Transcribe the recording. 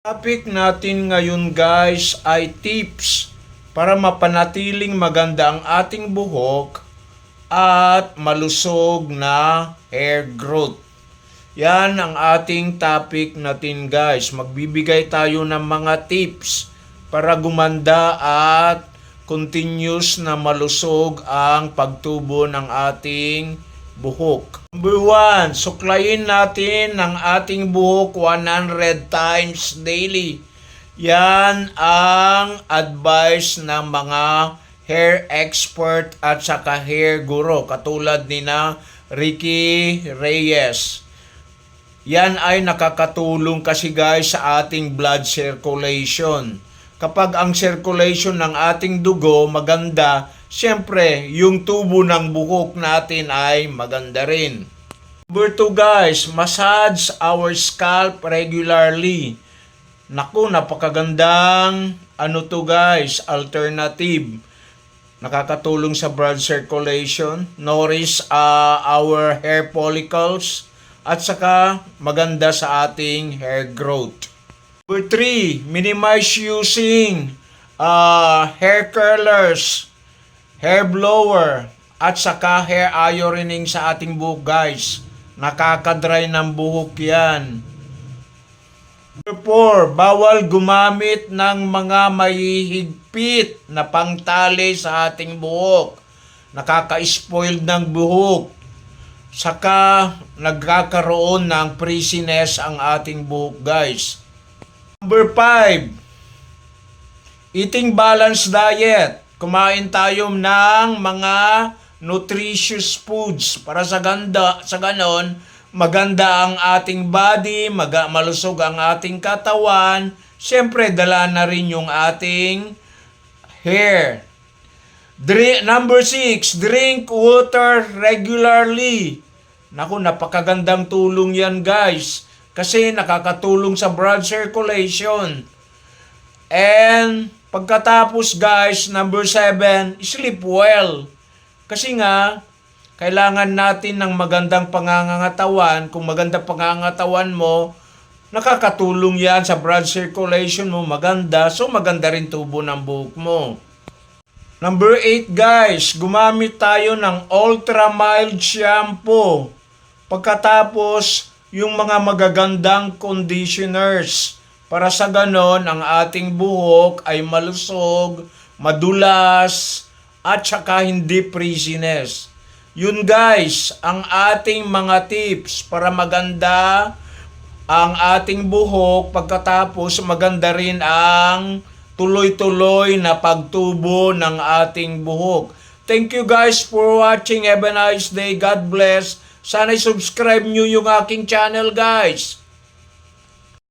Topic natin ngayon guys ay tips para mapanatiling maganda ang ating buhok at malusog na hair growth. Yan ang ating topic natin guys. Magbibigay tayo ng mga tips para gumanda at continuous na malusog ang pagtubo ng ating buhok. Number 1, suklayin natin ang ating buhok 100 times daily. Yan ang advice ng mga hair expert at saka hair guru katulad ni na Ricky Reyes. Yan ay nakakatulong kasi guys sa ating blood circulation. Kapag ang circulation ng ating dugo maganda, siyempre yung tubo ng buhok natin ay maganda rin. Number 2 guys, massage our scalp regularly. Naku, napakagandang to guys, alternative. Nakakatulong sa blood circulation, nourish our hair follicles, at saka maganda sa ating hair growth. Number 3, minimize using hair curlers, hair blower, at saka hair ironing sa ating buhok guys. Nakakadry ng buhok yan. Number 4, bawal gumamit ng mga mahihigpit na pangtali sa ating buhok. Nakaka-spoil ng buhok. Saka nagkakaroon ng frizziness ang ating buhok guys. Number 5, eating balanced diet. Kumain tayo ng mga nutritious foods para sa ganon maganda ang ating body, malusog ang ating katawan. Siyempre, dala na rin yung ating hair. Number 6, drink water regularly. Naku, napakagandang tulong yan guys. Kasi nakakatulong sa blood circulation. And pagkatapos guys, number 7, sleep well. Kasi nga, kailangan natin ng magandang pangangatawan. Kung magandang pangangatawan mo, nakakatulong yan sa blood circulation mo maganda. So maganda rin tubo ng buhok mo. Number 8 guys, gumamit tayo ng ultra mild shampoo. Pagkatapos, yung mga magagandang conditioners. Para sa ganon, ang ating buhok ay malusog, madulas, at saka hindi frizziness. Yun guys, ang ating mga tips para maganda ang ating buhok. Pagkatapos, maganda rin ang tuloy-tuloy na pagtubo ng ating buhok. Thank you guys for watching. Have a nice day. God bless. Sana subscribe nyo yung aking channel guys.